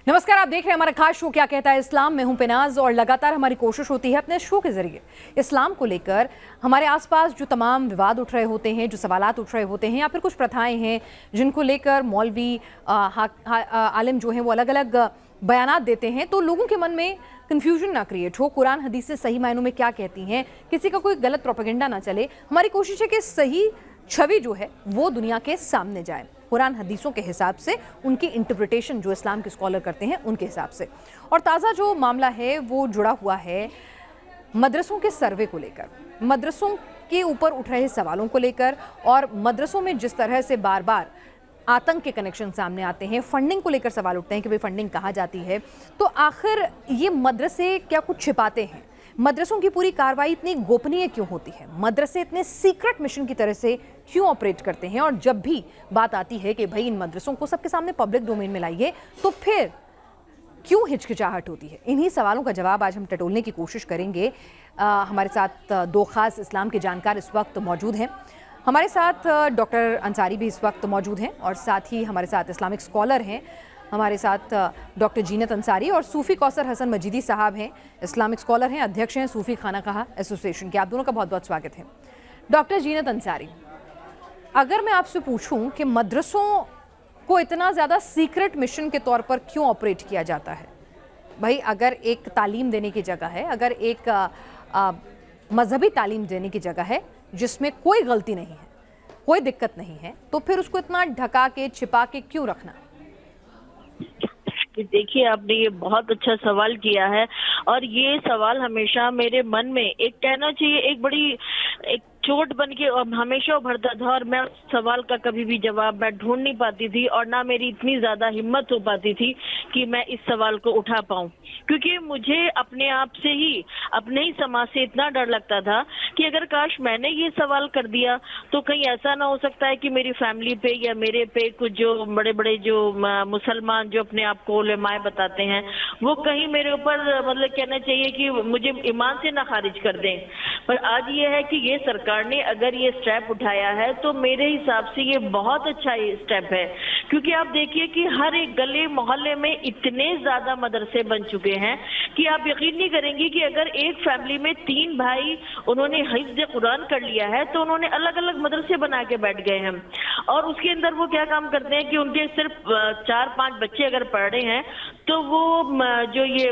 नमस्कार, आप देख रहे हैं हमारा खास शो क्या कहता है इस्लाम। मैं हूं पिनाज और लगातार हमारी कोशिश होती है अपने शो के जरिए इस्लाम को लेकर हमारे आसपास जो तमाम विवाद उठ रहे होते हैं, जो सवालात उठ रहे होते हैं या फिर कुछ प्रथाएं हैं जिनको लेकर मौलवी आलिम जो हैं वो अलग अलग बयानात देते हैं, तो लोगों के मन में कन्फ्यूजन ना क्रिएट हो। कुरान हदीस से सही मायनों में क्या कहती हैं, किसी का कोई गलत प्रोपेगेंडा ना चले। हमारी कोशिश है कि सही छवि जो है वो दुनिया के सामने जाए, कुरान हदीसों के हिसाब से, उनकी इंटरप्रिटेशन जो इस्लाम के स्कॉलर करते हैं उनके हिसाब से। और ताज़ा जो मामला है वो जुड़ा हुआ है मदरसों के सर्वे को लेकर, मदरसों के ऊपर उठ रहे सवालों को लेकर, और मदरसों में जिस तरह से बार बार आतंक के कनेक्शन सामने आते हैं, फंडिंग को लेकर सवाल उठते हैं कि भाई फंडिंग कहाँ जाती है, तो आखिर ये मदरसे क्या कुछ छिपाते हैं? मदरसों की पूरी कार्रवाई इतनी गोपनीय क्यों होती है? मदरसे इतने सीक्रेट मिशन की तरह से क्यों ऑपरेट करते हैं? और जब भी बात आती है कि भाई इन मदरसों को सबके सामने पब्लिक डोमेन में लाइए, तो फिर क्यों हिचकिचाहट होती है? इन्हीं सवालों का जवाब आज हम टटोलने की कोशिश करेंगे। हमारे साथ दो खास इस्लाम के जानकार इस वक्त मौजूद हैं। हमारे साथ डॉक्टर अंसारी भी इस वक्त मौजूद हैं, और साथ ही हमारे साथ इस्लामिक स्कॉलर हैं। हमारे साथ डॉक्टर जीनत अंसारी और सूफ़ी कौसर हसन मजीदी साहब हैं, इस्लामिक स्कॉलर हैं, अध्यक्ष हैं सूफ़ी खानाकाह एसोसिएशन के। आप दोनों का बहुत बहुत स्वागत है। डॉक्टर जीनत अंसारी, अगर मैं आपसे पूछूं कि मदरसों को इतना ज़्यादा सीक्रेट मिशन के तौर पर क्यों ऑपरेट किया जाता है? भाई अगर एक तालीम देने की जगह है, अगर एक मजहबी तालीम देने की जगह है जिसमें कोई गलती नहीं है, कोई दिक्कत नहीं है, तो फिर उसको इतना ढका के छिपा के क्यों रखना? देखिए, आपने ये बहुत अच्छा सवाल किया है, और ये सवाल हमेशा मेरे मन में एक कहना चाहिए एक बड़ी एक चोट बन के और हमेशा उभरता था, और मैं उस सवाल का कभी भी जवाब मैं ढूंढ नहीं पाती थी, और ना मेरी इतनी ज्यादा हिम्मत हो पाती थी कि मैं इस सवाल को उठा पाऊं, क्योंकि मुझे अपने आप से ही, अपने ही समाज से इतना डर लगता था कि अगर काश मैंने ये सवाल कर दिया तो कहीं ऐसा ना हो सकता है कि मेरी फैमिली पे या मेरे पे कुछ जो बड़े बड़े जो मुसलमान जो अपने आप को उलेमाए बताते हैं, वो कहीं मेरे ऊपर मतलब कहना चाहिए कि मुझे ईमान से ना खारिज कर दें। पर आज ये है कि ये सरकार ने अगर ये स्टेप उठाया है तो मेरे हिसाब से ये बहुत अच्छा स्टेप है, क्योंकि आप देखिए कि हर एक गली मोहल्ले में इतने ज्यादा मदरसे बन चुके हैं कि आप यकीन नहीं करेंगे कि अगर एक फैमिली में 3 भाई उन्होंने हिफ्ज़ कुरान कर लिया है तो उन्होंने अलग अलग मदरसे बना के बैठ गए हैं, और उसके अंदर वो क्या काम करते हैं कि उनके सिर्फ 4-5 बच्चे अगर पढ़ रहे हैं तो वो जो ये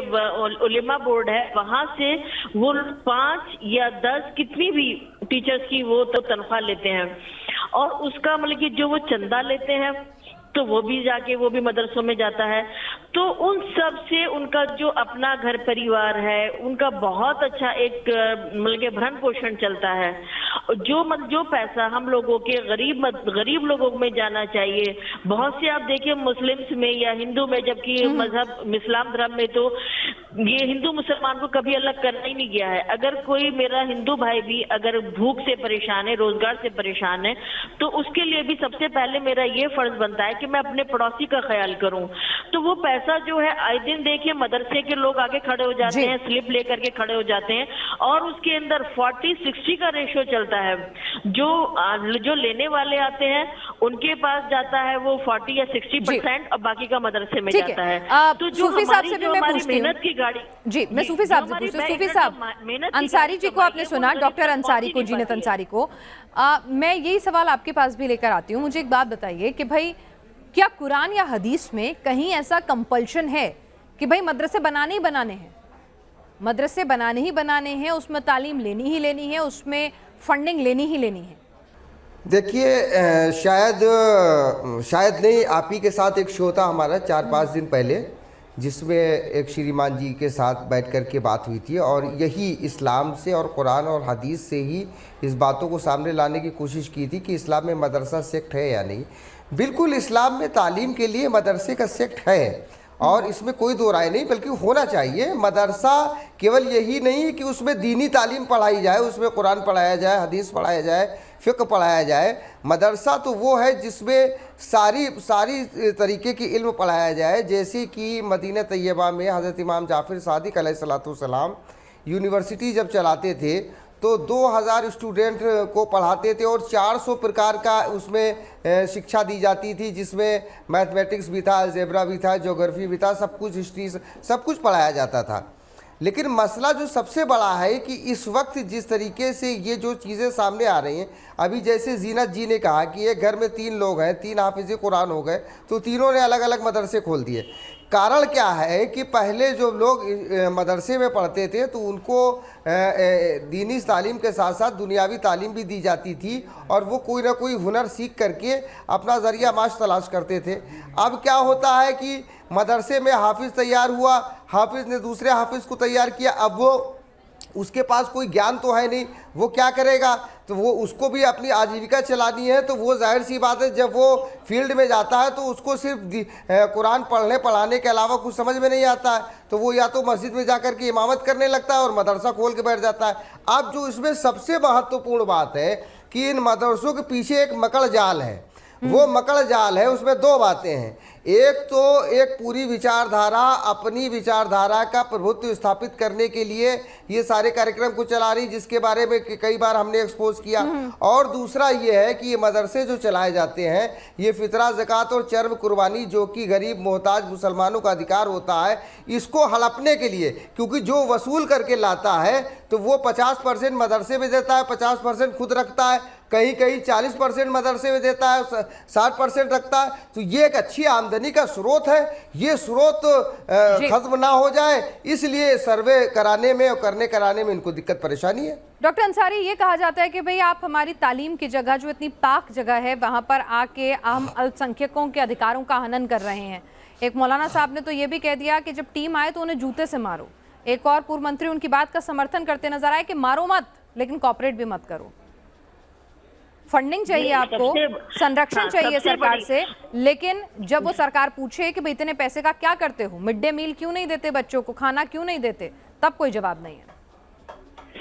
उलेमा बोर्ड है वहां से वो 5 या 10 कितनी भी टीचर्स की वो तो तनख्वाह लेते हैं, और उसका मतलब कि जो वो चंदा लेते हैं तो वो भी जाके वो भी मदरसों में जाता है। तो उन सब से उनका जो अपना घर परिवार है उनका बहुत अच्छा एक मतलब के भरण पोषण चलता है। जो पैसा हम लोगों के गरीब लोगों में जाना चाहिए, बहुत से आप देखिए मुस्लिम्स में या हिंदू में, जबकि मजहब इस्लाम धर्म में तो ये हिंदू मुसलमान को कभी अलग करना ही नहीं गया है। अगर कोई मेरा हिंदू भाई भी अगर भूख से परेशान है, रोजगार से परेशान है, तो उसके लिए भी सबसे पहले मेरा ये फर्ज बनता है कि मैं अपने पड़ोसी का ख्याल करूं। तो वो पैसा जो है आए दिन देखिए मदरसे के लोग आगे खड़े हो जाते हैं, स्लिप लेकर के खड़े हो जाते हैं, और उसके अंदर 40-60 का रेशियो चलता है। जो लेने वाले आते हैं उनके पास जाता है वो 40 या 60%, और बाकी का मदरसे में जाता है। तो जो हमारी मेहनत की गाड़ी, जी मैं सूफी साहब से पूछती हूँ। सूफी साहब, अंसारी जी को आपने सुना, डॉक्टर अंसारी को, जीनत अंसारी को, मैं यही सवाल आपके पास भी लेकर आती हूँ। मुझे एक बात बताइए कि भाई क्या कुरान या हदीस में कहीं ऐसा कंपल्शन है कि भाई मदरसे बनाने ही बनाने हैं, मदरसे बनाने ही बनाने हैं, उसमें तालीम लेनी ही लेनी है, उसमें फंडिंग लेनी ही लेनी है? देखिए, शायद नहीं, आप ही के साथ एक शो था हमारा 4-5 दिन पहले, जिसमें एक श्रीमान जी के साथ बैठ कर के बात हुई थी, और यही इस्लाम से और कुरान और हदीस से ही इस बातों को सामने लाने की कोशिश की थी कि इस्लाम में मदरसा सेक्ट है या नहीं। बिल्कुल, इस्लाम में तालीम के लिए मदरसे का सेक्ट है, और इसमें कोई दो राय नहीं, बल्कि होना चाहिए। मदरसा केवल यही नहीं है कि उसमें दीनी तालीम पढ़ाई जाए, उसमें कुरान पढ़ाया जाए, हदीस पढ़ाया जाए, फ़िक़्ह पढ़ाया जाए। मदरसा तो वो है जिसमें सारी तरीके की इल्म पढ़ाया जाए, जैसे कि मदीना तैयबा में हज़रत इमाम जाफ़र सादिक़ अलैहिस्सलातु वस्सलाम यूनिवर्सिटी जब चलाते थे तो 2000 स्टूडेंट को पढ़ाते थे और 400 प्रकार का उसमें शिक्षा दी जाती थी, जिसमें मैथमेटिक्स भी था, अलजेब्रा भी था, ज्योग्राफी भी था, सब कुछ, हिस्ट्री, सब कुछ पढ़ाया जाता था। लेकिन मसला जो सबसे बड़ा है कि इस वक्त जिस तरीके से ये जो चीज़ें सामने आ रही हैं, अभी जैसे जीनत जी ने कहा कि एक घर में 3 लोग हैं, 3 हाफिज़ कुरान हो गए, तो तीनों ने अलग अलग मदरसे खोल दिए। कारण क्या है कि पहले जो लोग मदरसे में पढ़ते थे तो उनको दीनी तालीम के साथ साथ दुनियावी तालीम भी दी जाती थी और वो कोई ना कोई हुनर सीख करके अपना ज़रिया माश तलाश करते थे। अब क्या होता है कि मदरसे में हाफिज़ तैयार हुआ, हाफिज़ ने दूसरे हाफिज़ को तैयार किया, अब वो उसके पास कोई ज्ञान तो है नहीं, वो क्या करेगा, तो वो उसको भी अपनी आजीविका चलानी है, तो वो जाहिर सी बात है जब वो फील्ड में जाता है तो उसको सिर्फ कुरान पढ़ने पढ़ाने के अलावा कुछ समझ में नहीं आता है, तो वो या तो मस्जिद में जाकर के इमामत करने लगता है और मदरसा खोल के बैठ जाता है। अब जो इसमें सबसे महत्वपूर्ण बात है कि इन मदरसों के पीछे एक मकड़ जाल है, वो मकड़ जाल है, उसमें 2 बातें हैं। एक तो एक पूरी विचारधारा, अपनी विचारधारा का प्रभुत्व स्थापित करने के लिए ये सारे कार्यक्रम को चला रही, जिसके बारे में कई बार हमने एक्सपोज किया, और दूसरा ये है कि ये मदरसे जो चलाए जाते हैं ये फितरा, ज़कात और चर्म कुर्बानी, जो कि गरीब मोहताज मुसलमानों का अधिकार होता है, इसको हड़पने के लिए, क्योंकि जो वसूल करके लाता है तो वो 50% मदरसे में देता है, 50% खुद रखता है, कहीं कहीं 40% मदरसे में देता है, 60% रखता है। तो ये एक अच्छी आमदनी का स्रोत है, ये स्रोत खत्म ना हो जाए, इसलिए सर्वे कराने में और कराने में इनको दिक्कत परेशानी है। डॉक्टर अंसारी, ये कहा जाता है कि भाई आप हमारी तालीम की जगह, जो इतनी पाक जगह है, वहाँ पर आके हम अल्पसंख्यकों के अधिकारों का हनन कर रहे हैं। एक मौलाना साहब ने तो ये भी कह दिया कि जब टीम आए तो उन्हें जूते से मारो। एक और पूर्व मंत्री उनकी बात का समर्थन करते नजर आए कि मारो मत, लेकिन कॉपरेट भी मत करो। फंडिंग चाहिए आपको, संरक्षण चाहिए सरकार से, लेकिन जब वो सरकार पूछे कि भाई इतने पैसे का क्या करते हो, मिड डे मील क्यों नहीं देते बच्चों को, खाना क्यों नहीं देते, तब कोई जवाब नहीं है।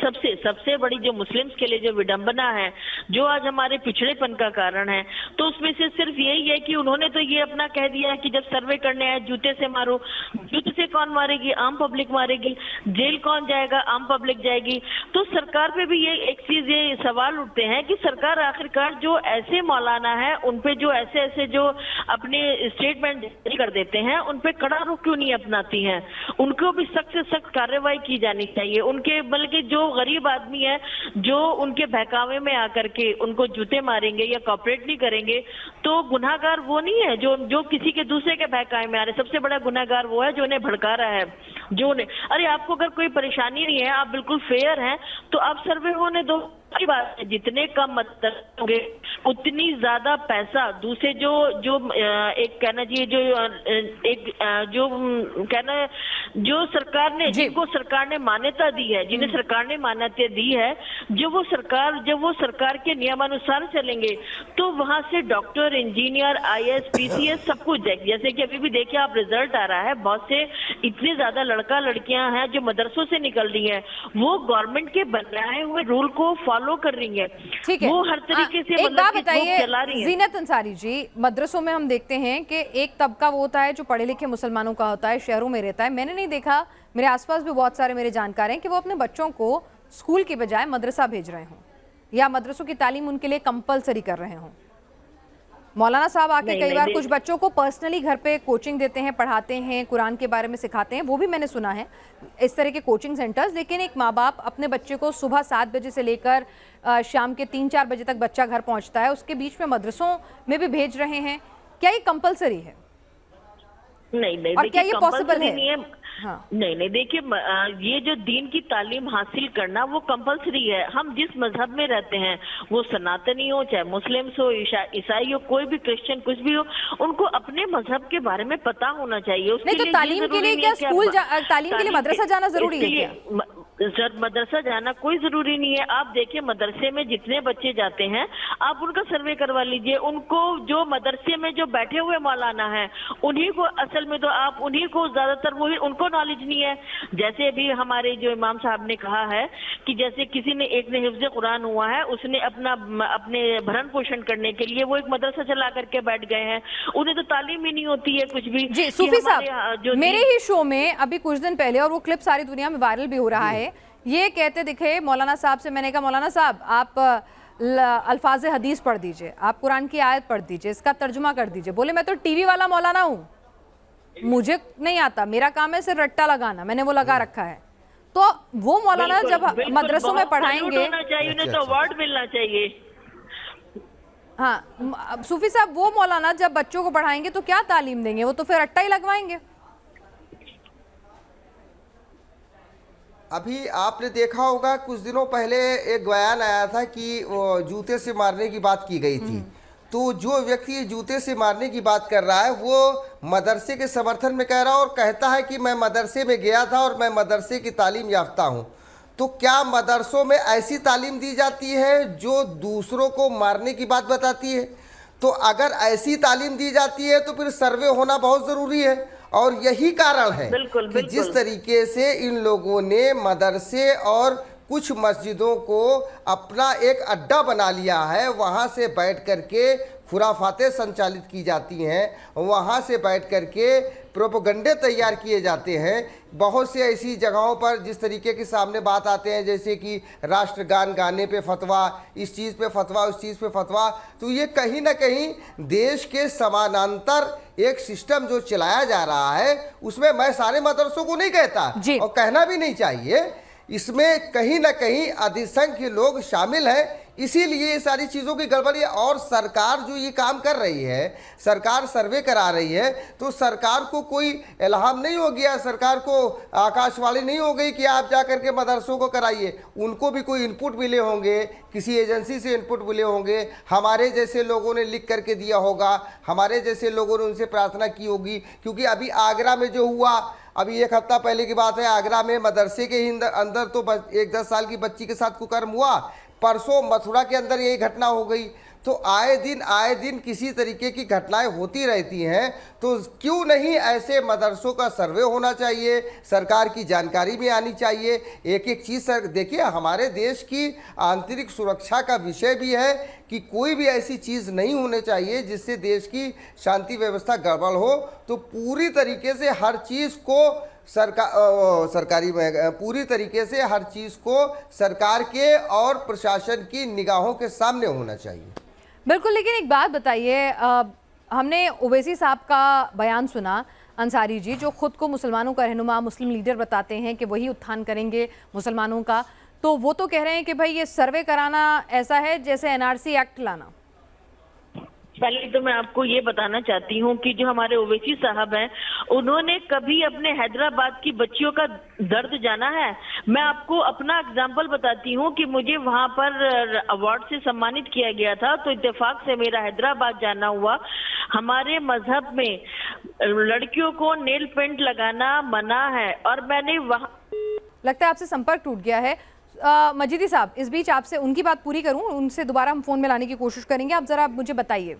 सबसे बड़ी जो मुस्लिम्स के लिए जो विडंबना है, जो आज हमारे पिछड़ेपन का कारण है, तो उसमें से सिर्फ यही है कि उन्होंने तो ये अपना कह दिया है कि जब सर्वे करने आए जूते से मारो। जूते से कौन मारेगी? आम पब्लिक मारेगी। जेल कौन जाएगा? आम पब्लिक जाएगी। तो सरकार पे भी ये एक चीज, ये सवाल उठते हैं कि सरकार आखिरकार जो ऐसे मौलाना है उन पे जो ऐसे जो अपने स्टेटमेंट जारी कर देते हैं, उन पे कड़ा रुख क्यों नहीं अपनाती है? उनको भी सख्त से सख्त कार्रवाई की जानी चाहिए। उनके बल्कि जो गरीब आदमी है जो उनके बहकावे में आकर के उनको जूते मारेंगे या कॉपरेट नहीं करेंगे, तो गुनाहगार वो नहीं है जो किसी के दूसरे के बहकावे में आ रहे। सबसे बड़ा गुनाहगार वो है जो उन्हें भड़का रहा है, जो उन्हें, अरे आपको अगर कोई परेशानी नहीं है, आप बिल्कुल फेयर हैं, तो आप सर्वे होने दो। की बात है, जितने कम मतदान होंगे उतनी ज्यादा पैसा दूसरे जो एक कहना चाहिए जो कहना जो सरकार ने, जिनको सरकार ने मान्यता दी है, जिन्हें सरकार ने मान्यता दी है, जब वो सरकार के नियमानुसार चलेंगे तो वहां से डॉक्टर, इंजीनियर, IAS, PCS सब कुछ जाएगी। जैसे कि अभी भी देखिए आप, रिजल्ट आ रहा है, बहुत से इतने ज्यादा लड़का लड़कियां हैं जो मदरसों से निकल रही हैं, वो गवर्नमेंट के बनाए हुए रूल को फॉलो कर रही है। ठीक है, वो हर तरीके से एक बात बताइए चला रही है। जीनत अंसारी जी, मदरसों में हम देखते हैं कि एक तबका वो होता है जो पढ़े लिखे मुसलमानों का होता है, शहरों में रहता है। मैंने नहीं देखा, मेरे आसपास भी बहुत सारे मेरे जानकार हैं कि वो अपने बच्चों को स्कूल की बजाय मदरसा भेज रहे हों या मदरसों की तालीम उनके लिए कंपलसरी कर रहे हों। मौलाना साहब आके कई बार कुछ बच्चों को पर्सनली घर पे कोचिंग देते हैं, पढ़ाते हैं, कुरान के बारे में सिखाते हैं, वो भी मैंने सुना है इस तरह के कोचिंग सेंटर्स। लेकिन एक माँ बाप अपने बच्चे को सुबह 7 बजे से लेकर शाम के 3-4 बजे तक बच्चा घर पहुंचता है, उसके बीच में मदरसों में भी भेज रहे हैं, क्या ये कंपलसरी है? नहीं, और क्या ये पॉसिबल है? हाँ। नहीं, देखिए ये जो दीन की तालीम हासिल करना वो कंपलसरी है। हम जिस मजहब में रहते हैं, वो सनातनी हो, चाहे मुस्लिम्स हो, ईसाई हो, कोई भी क्रिश्चियन कुछ भी हो, उनको अपने मजहब के बारे में पता होना चाहिए। उसके नहीं तो तालीम के लिए क्या स्कूल, तालीम के लिए मदरसा जाना जरूरी है क्या? सर, मदरसा जाना कोई जरूरी नहीं है। आप देखिए मदरसे में जितने बच्चे जाते हैं, आप उनका सर्वे करवा लीजिए। उनको जो मदरसे में जो बैठे हुए मौलाना हैं, उन्हीं को असल में तो आप उन्हीं को ज्यादातर वही, उनको नॉलेज नहीं है। जैसे अभी हमारे जो इमाम साहब ने कहा है कि जैसे किसी ने, एक ने हिफ्ज़ कुरान हुआ है, उसने अपने भरण पोषण करने के लिए वो एक मदरसा चला करके बैठ गए हैं, उन्हें तो तालीम ही नहीं होती है कुछ भी। जी सूफी साहब, मेरे ही शो में अभी कुछ दिन पहले, और वो क्लिप सारी दुनिया में वायरल भी हो रहा है, ये कहते दिखे मौलाना साहब से। मैंने कहा मौलाना साहब आप अल्फाज हदीस पढ़ दीजिए, आप कुरान की आयत पढ़ दीजिए, इसका तर्जुमा कर दीजिए। बोले मैं तो टीवी वाला मौलाना हूँ, मुझे नहीं आता, मेरा काम है सिर्फ रट्टा लगाना, मैंने वो लगा रखा है। तो वो मौलाना जब मदरसों में पढ़ाएंगे, होना चाहिए, उन्हें तो अवार्ड मिलना चाहिए। हाँ सूफी साहब, वो मौलाना जब बच्चों को पढ़ाएंगे तो क्या तालीम देंगे? वो तो फिर रट्टा ही लगवाएंगे। अभी आपने देखा होगा कुछ दिनों पहले एक बयान आया था कि वो जूते से मारने की बात की गई थी। तो जो व्यक्ति जूते से मारने की बात कर रहा है वो मदरसे के समर्थन में कह रहा है और कहता है कि मैं मदरसे में गया था और मैं मदरसे की तालीम याफ्ता हूँ। तो क्या मदरसों में ऐसी तालीम दी जाती है जो दूसरों को मारने की बात बताती है? तो अगर ऐसी तालीम दी जाती है तो फिर सर्वे होना बहुत ज़रूरी है। और यही कारण है कि जिस तरीके से इन लोगों ने मदरसे और कुछ मस्जिदों को अपना एक अड्डा बना लिया है, वहाँ से बैठ कर के खुराफातें संचालित की जाती हैं, वहाँ से बैठ कर के प्रोपेगेंडे तैयार किए जाते हैं। बहुत से ऐसी जगहों पर जिस तरीके के सामने बात आते हैं, जैसे कि राष्ट्रगान गाने पे फतवा, इस चीज़ पे फतवा, उस चीज़ पे फतवा, तो ये कहीं ना कहीं देश के समानांतर एक सिस्टम जो चलाया जा रहा है, उसमें मैं सारे मदरसों को नहीं कहता और कहना भी नहीं चाहिए, इसमें कहीं ना कहीं अधिसंख्य लोग शामिल हैं। इसीलिए ये सारी चीज़ों की गड़बड़ी है। और सरकार जो ये काम कर रही है, सरकार सर्वे करा रही है, तो सरकार को कोई इल्हाम नहीं हो गया, सरकार को आकाशवाणी नहीं हो गई कि आप जा कर के मदरसों को कराइए। उनको भी कोई इनपुट मिले होंगे, किसी एजेंसी से इनपुट मिले होंगे, हमारे जैसे लोगों ने लिख करके दिया होगा, हमारे जैसे लोगों ने उनसे प्रार्थना की होगी। क्योंकि अभी आगरा में जो हुआ, अभी एक हफ्ता पहले की बात है, आगरा में मदरसे के ही अंदर तो एक 10 साल की बच्ची के साथ कुकर्म हुआ। परसों मथुरा के अंदर यही घटना हो गई। तो आए दिन किसी तरीके की घटनाएं होती रहती हैं। तो क्यों नहीं ऐसे मदरसों का सर्वे होना चाहिए, सरकार की जानकारी में आनी चाहिए। एक एक चीज़ देखिए, हमारे देश की आंतरिक सुरक्षा का विषय भी है कि कोई भी ऐसी चीज़ नहीं होनी चाहिए जिससे देश की शांति व्यवस्था गड़बड़ हो। तो पूरी तरीके से हर चीज़ को सरकारी में पूरी तरीके से हर चीज़ को सरकार के और प्रशासन की निगाहों के सामने होना चाहिए। बिल्कुल, लेकिन एक बात बताइए, हमने ओवैसी साहब का बयान सुना, अंसारी जी, जो खुद को मुसलमानों का रहनुमा, मुस्लिम लीडर बताते हैं कि वही उत्थान करेंगे मुसलमानों का। तो वो तो कह रहे हैं कि भाई ये सर्वे कराना ऐसा है जैसे एनआरसी एक्ट लाना। पहले तो मैं आपको ये बताना चाहती हूँ कि जो हमारे ओवैसी साहब हैं, उन्होंने कभी अपने हैदराबाद की बच्चियों का दर्द जाना है? मैं आपको अपना एग्जाम्पल बताती हूँ कि मुझे वहाँ पर अवार्ड से सम्मानित किया गया था, तो इत्तेफाक से मेरा हैदराबाद जाना हुआ। हमारे मजहब में लड़कियों को नेल पेंट लगाना मना है और मैंने वहाँ, लगता है आपसे संपर्क टूट गया है। मजीदी साहब, इस बीच आपसे उनकी बात पूरी करूं, उनसे दोबारा हम फ़ोन में लाने की कोशिश करेंगे। आप ज़रा मुझे बताइए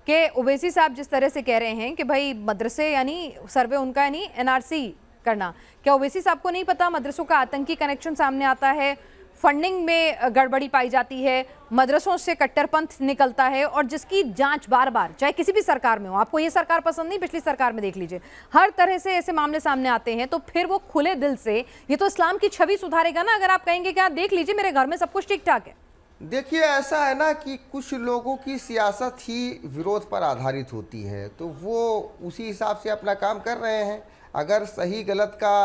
कि ओवैसी साहब जिस तरह से कह रहे हैं कि भाई मदरसे यानी सर्वे उनका यानी एनआरसी करना, क्या ओवैसी साहब को नहीं पता मदरसों का आतंकी कनेक्शन सामने आता है, फंडिंग में गड़बड़ी पाई जाती है, मदरसों से कट्टरपंथ निकलता है और जिसकी जांच बार बार चाहे किसी भी सरकार में हो, आपको ये सरकार पसंद नहीं, पिछली सरकार में देख लीजिए, हर तरह से ऐसे मामले सामने आते हैं। तो फिर वो खुले दिल से, ये तो इस्लाम की छवि सुधारेगा ना अगर आप कहेंगे कि आप देख लीजिए मेरे घर में सब कुछ ठीक ठाक है। देखिए, ऐसा है ना कि कुछ लोगों की सियासत ही विरोध पर आधारित होती है, तो वो उसी हिसाब से अपना काम कर रहे हैं। अगर सही गलत का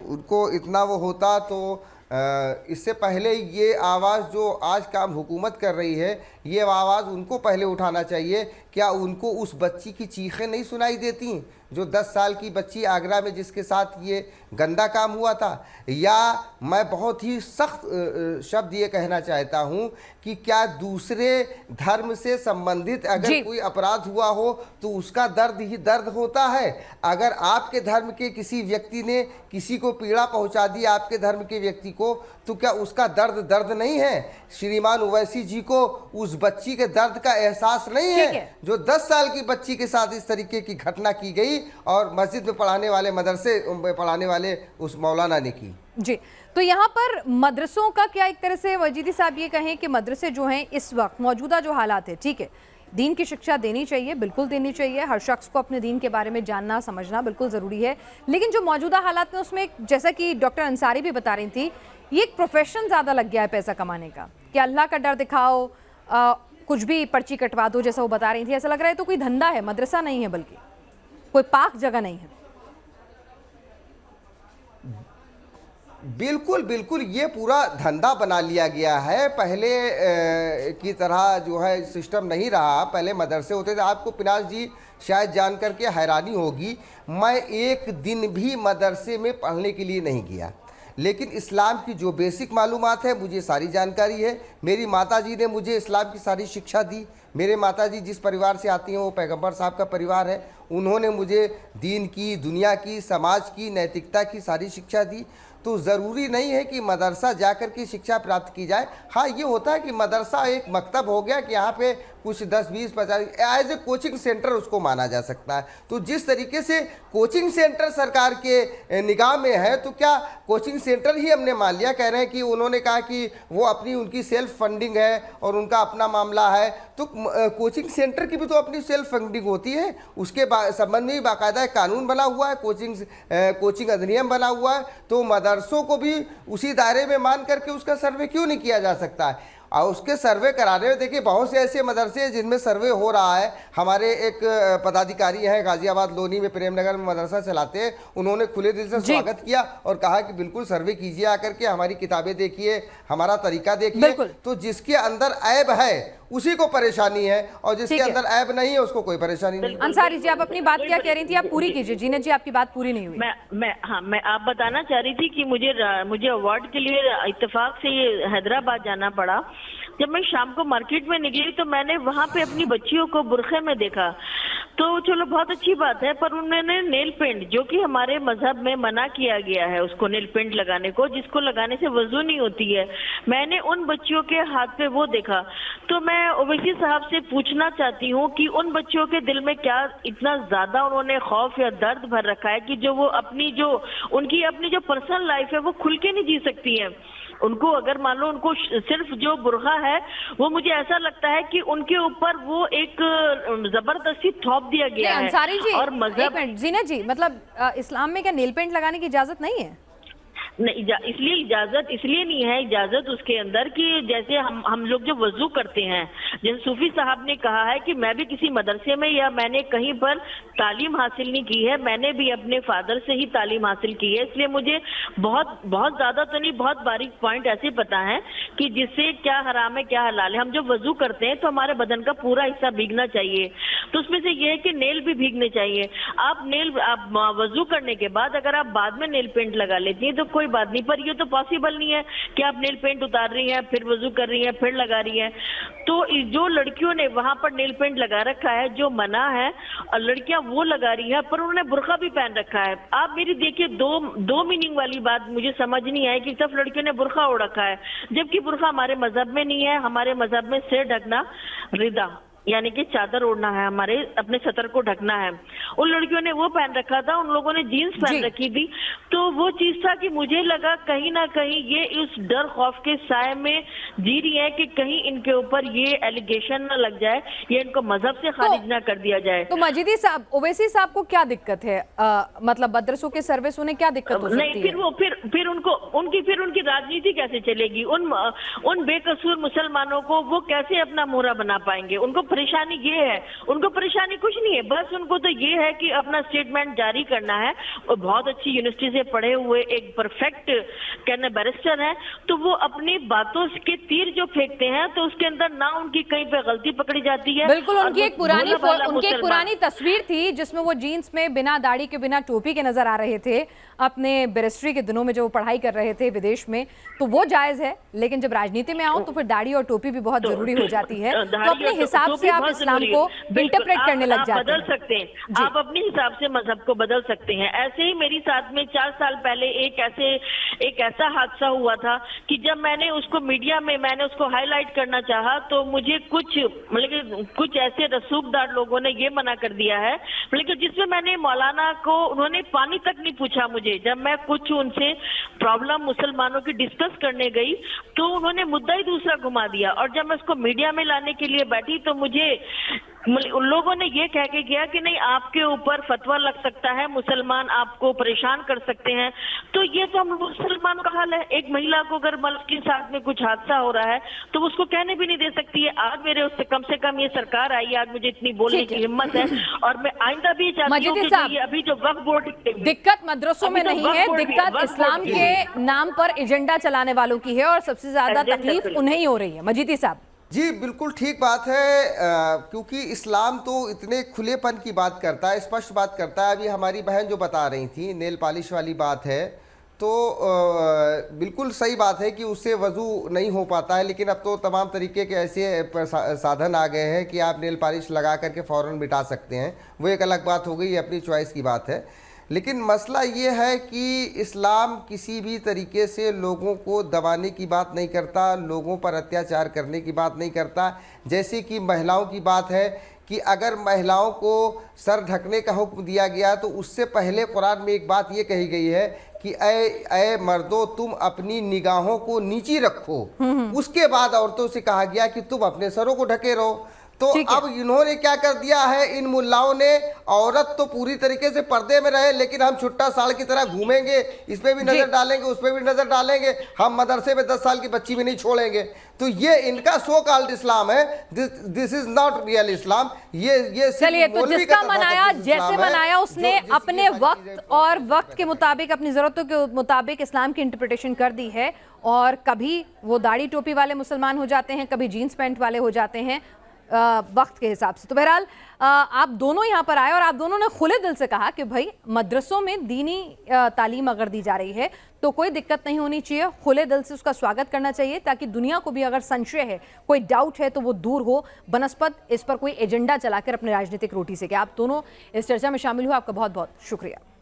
उनको इतना वो होता तो इससे पहले ये आवाज़ जो आज काम हुकूमत कर रही है, ये आवाज़ उनको पहले उठाना चाहिए। क्या उनको उस बच्ची की चीखें नहीं सुनाई देती जो 10 साल की बच्ची आगरा में जिसके साथ ये गंदा काम हुआ था? या मैं बहुत ही सख्त शब्द ये कहना चाहता हूँ कि क्या दूसरे धर्म से संबंधित अगर कोई अपराध हुआ हो तो उसका दर्द ही दर्द होता है। अगर आपके धर्म के किसी व्यक्ति ने किसी को पीड़ा पहुँचा दी, आपके धर्म के व्यक्ति को, तो क्या उसका दर्द दर्द नहीं है? श्रीमान ओवैसी जी को उस बच्ची के दर्द का एहसास नहीं है जो 10 साल की बच्ची के साथ इस तरीके की घटना की गई और मस्जिद में पढ़ाने वाले, मदरसे में पढ़ाने वाले उस मौलाना ने की। जी, तो यहाँ पर मदरसों का क्या, एक तरह से वजीदी साहब ये कहें कि मदरसे जो हैं इस वक्त मौजूदा जो हालात है, ठीक है, दीन की शिक्षा देनी चाहिए, बिल्कुल देनी चाहिए। हर शख्स को अपने दीन के बारे में जानना समझना बिल्कुल ज़रूरी है। लेकिन जो मौजूदा हालात में उसमें जैसा कि डॉक्टर अंसारी भी बता रही थी, ये एक प्रोफेशन ज़्यादा लग गया है पैसा कमाने का, कि अल्लाह का डर दिखाओ, कुछ भी पर्ची कटवा दो, जैसा वो बता रही थी। ऐसा लग रहा है तो कोई धंधा है, मदरसा नहीं है, बल्कि कोई पाक जगह नहीं है। बिल्कुल बिल्कुल, ये पूरा धंधा बना लिया गया है। पहले की तरह जो है सिस्टम नहीं रहा। पहले मदरसे होते थे। आपको पिनाज जी शायद जान करके हैरानी होगी, मैं एक दिन भी मदरसे में पढ़ने के लिए नहीं गया, लेकिन इस्लाम की जो बेसिक मालूमात है मुझे सारी जानकारी है। मेरी माताजी ने मुझे इस्लाम की सारी शिक्षा दी। मेरे माताजी जिस परिवार से आती हैं वो पैगंबर साहब का परिवार है। उन्होंने मुझे दीन की, दुनिया की, समाज की, नैतिकता की सारी शिक्षा दी। तो ज़रूरी नहीं है कि मदरसा जाकर के शिक्षा प्राप्त की जाए। हाँ, ये होता है कि मदरसा एक मकतब हो गया कि यहाँ पे कुछ 10, 20, 50 एज ए कोचिंग सेंटर उसको माना जा सकता है। तो जिस तरीके से कोचिंग सेंटर सरकार के निगाह में है, तो क्या कोचिंग सेंटर ही हमने मान लिया? कह रहे हैं कि उन्होंने कहा कि वो अपनी उनकी सेल्फ फंडिंग है और उनका अपना मामला है। तो कोचिंग सेंटर की भी तो अपनी सेल्फ फंडिंग होती है। उसके संबंध में बाकायदा एक कानून बना हुआ है, कोचिंग अधिनियम बना हुआ है। तो मदरसों को भी उसी दायरे में मान करके उसका सर्वे क्यों नहीं किया जा सकता है? और उसके सर्वे कराने में देखिए बहुत से ऐसे मदरसे हैं जिनमें सर्वे हो रहा है। हमारे एक पदाधिकारी हैं गाजियाबाद लोनी में, प्रेमनगर में मदरसा चलाते हैं। उन्होंने खुले दिल से स्वागत किया और कहा कि बिल्कुल सर्वे कीजिए, आकर के हमारी किताबें देखिए, हमारा तरीका देखिए। तो जिसके अंदर ऐब है उसी को परेशानी है, और जिसके अंदर ऐब नहीं है उसको कोई परेशानी नहीं। अंसारी जी, आप अपनी बात क्या कह रही थी, आप पूरी कीजिए। जीनत जी, आपकी बात पूरी नहीं हुई। मैं आप बताना चाह रही थी कि मुझे अवार्ड के लिए इत्तेफाक से ये हैदराबाद जाना पड़ा। जब मैं शाम को मार्केट में निकली तो मैंने वहां पे अपनी बच्चियों को बुरखे में देखा। तो चलो बहुत अच्छी बात है, पर उन्होंने नेल पेंट, जो कि हमारे मजहब में मना किया गया है उसको नेल पेंट लगाने को, जिसको लगाने से वजू नहीं होती है, मैंने उन बच्चियों के हाथ पे वो देखा। तो मैं ओवैसी साहब से पूछना चाहती हूँ कि उन बच्चियों के दिल में क्या इतना ज्यादा उन्होंने खौफ या दर्द भर रखा है कि जो वो उनकी अपनी जो पर्सनल लाइफ है वो खुल के नहीं जी सकती है। उनको अगर मान लो उनको सिर्फ जो बुरखा है, वो मुझे ऐसा लगता है कि उनके ऊपर वो एक जबरदस्ती थोप दिया गया है। अंसारी जी, और मजहब, जीनत जी, मतलब इस्लाम में क्या नेल पेंट लगाने की इजाजत नहीं है? नहीं, इसलिए इजाजत इसलिए नहीं है, इजाजत उसके अंदर कि जैसे हम लोग जो वजू करते हैं, जैसे सूफी साहब ने कहा है कि मैं भी किसी मदरसे में या मैंने कहीं पर तालीम हासिल नहीं की है, मैंने भी अपने फादर से ही तालीम हासिल की है, इसलिए मुझे बहुत बहुत ज्यादा तो नहीं, बहुत बारीक पॉइंट ऐसे पता है कि जिससे क्या हराम है क्या हलाल है। हम जब वजू करते हैं तो हमारे बदन का पूरा हिस्सा भीगना चाहिए, तो उसमें से ये है कि नेल भी भीगने चाहिए। आप वजू करने के बाद अगर आप बाद में नेल पेंट लगा लेती हैं तो कोई बात नहीं, पर ये तो पॉसिबल नहीं है कि आप नेल पेंट उतार रही हैं, फिर वजू कर रही हैं, फिर लगा रही हैं। तो जो लड़कियों ने वहां पर नेल पेंट लगा रखा है, जो मना है, और लड़कियां वो लगा रही है, पर उन्होंने बुर्का भी पहन रखा है। आप मेरी देखिए दो मीनिंग वाली बात मुझे समझ नहीं आई कि सिर्फ लड़कियों ने बुर्का ओढ़ रखा है, जबकि बुर्का हमारे मजहब में नहीं है। हमारे मजहब में सिर ढकना, रिदा यानी कि चादर ओढ़ना है, हमारे अपने सतर को ढकना है। उन लड़कियों ने वो पहन रखा था, उन लोगों ने जीन्स पहन रखी थी। तो वो चीज था कि मुझे लगा कहीं ना कहीं ये इस डर खौफ के साए में जी रही है कि कहीं इनके ऊपर ये एलिगेशन ना लग जाए, ये इनको मजहब से खारिज ना कर दिया जाए। तो मजीदी साहब, ओवैसी साहब को क्या दिक्कत है? मतलब मदरसों के सर्विस उन्हें क्या दिक्कत हो सकती है? नहीं, फिर उनकी राजनीति कैसे चलेगी? उन बेकसूर मुसलमानों को वो कैसे अपना मोहरा बना पाएंगे? उनको परेशानी ये है, उनको परेशानी कुछ नहीं है, बस उनको तो ये है कि अपना स्टेटमेंट जारी करना है। और बहुत अच्छी यूनिवर्सिटी से पढ़े हुए एक परफेक्ट कहने बैरिस्टर है, तो वो अपनी बातों के तीर जो फेंकते हैं तो उसके अंदर ना उनकी कहीं पे गलती पकड़ी जाती है। बिल्कुल, उनकी एक पुरानी तस्वीर थी जिसमें वो जीन्स में बिना दाढ़ी के, बिना टोपी के नजर आ रहे थे अपने बैरिस्ट्री के दिनों में, जो पढ़ाई कर रहे थे विदेश में, तो वो जायज है। लेकिन जब राजनीति में आओ तो फिर दाढ़ी और टोपी भी बहुत जरूरी हो जाती है। तो अपने हिसाब से आप इस्लाम को इंटरप्रेट करने लग जाते हैं। बदल सकते हैं, आप अपने हिसाब से मजहब को बदल सकते हैं। ऐसे ही मेरी साथ में 4 साल पहले एक ऐसा हादसा हुआ था कि जब मैंने उसको मीडिया में मैंने उसको हाईलाइट करना चाहा तो मुझे कुछ ऐसे रसूखदार लोगों ने ये मना कर दिया है, लेकिन जिसमें मैंने मौलाना को, उन्होंने पानी तक नहीं पूछा मुझे, जब मैं कुछ उनसे प्रॉब्लम मुसलमानों की डिस्कस करने गई तो उन्होंने मुद्दा ही दूसरा घुमा दिया, और जब मैं उसको मीडिया में लाने के लिए बैठी तो मुझे उन लोगों ने ये कह के किया कि नहीं, आपके ऊपर फतवा लग सकता है, मुसलमान आपको परेशान कर सकते हैं। तो ये तो हम मुसलमानों का हाल है। एक महिला को अगर मर्द के साथ में कुछ हादसा हो रहा है तो वो उसको कहने भी नहीं दे सकती है। आज मेरे उससे कम से कम ये सरकार आई है, आज मुझे इतनी बोलने ठीक है। की हिम्मत है, और मैं आइंदा भी चाहती हूँ मजीदी कि साहब, जो ये अभी जो वक्फ बोर्ड दिक्कत मदरसों में अभी तो नहीं वक्फ है, बोर्ड भी- दिक्कत वक्फ इस्लाम बोर्ड के नाम पर एजेंडा चलाने वालों की है और सबसे ज्यादा एजेंडा तकलीफ चलाने- उन्हें ही हो रही है। मजीदी साहब, जी बिल्कुल ठीक बात है, क्योंकि इस्लाम तो इतने खुलेपन की बात करता है, स्पष्ट बात करता है। अभी हमारी बहन जो बता रही थी नेल पॉलिश वाली बात है, तो बिल्कुल सही बात है कि उससे वज़ू नहीं हो पाता है, लेकिन अब तो तमाम तरीके के ऐसे साधन आ गए हैं कि आप नेल पॉलिश लगा करके फ़ौरन मिटा सकते हैं। वो एक अलग बात हो गई, अपनी चॉइस की बात है। लेकिन मसला ये है कि इस्लाम किसी भी तरीके से लोगों को दबाने की बात नहीं करता, लोगों पर अत्याचार करने की बात नहीं करता। जैसे कि महिलाओं की बात है कि अगर महिलाओं को सर ढकने का हुक्म दिया गया तो उससे पहले कुरान में एक बात ये कही गई है कि ऐ मर्दों, तुम अपनी निगाहों को नीची रखो। उसके बाद औरतों से कहा गया कि तुम अपने सरों को ढके रहो। तो अब इन्होंने क्या कर दिया है, इन मुल्लाओं ने, औरत तो पूरी तरीके से पर्दे में रहे लेकिन हम छुट्टा साल की तरह घूमेंगे, इसमें भी नजर डालेंगे, उसमें भी नजर डालेंगे, हम मदरसे में 10 साल की बच्ची भी नहीं छोड़ेंगे। तो ये इनका सो कॉल्ड इस्लाम है। दिस इज नॉट रियल इस्लाम। ये चलिए, तो जिसका मनाया जैसे मनाया उसने अपने वक्त और वक्त के मुताबिक, अपनी जरूरतों के मुताबिक इस्लाम की इंटरप्रिटेशन कर दी है। और कभी वो दाढ़ी टोपी वाले मुसलमान हो जाते हैं, कभी जीन्स पैंट वाले हो जाते हैं वक्त के हिसाब से। तो बहरहाल आप दोनों यहाँ पर आए और आप दोनों ने खुले दिल से कहा कि भाई मदरसों में दीनी तालीम अगर दी जा रही है तो कोई दिक्कत नहीं होनी चाहिए, खुले दिल से उसका स्वागत करना चाहिए, ताकि दुनिया को भी अगर संशय है, कोई डाउट है तो वो दूर हो, बनस्पत इस पर कोई एजेंडा चलाकर अपने राजनीतिक रोटी से। क्या आप दोनों इस चर्चा में शामिल हुए, आपका बहुत बहुत शुक्रिया।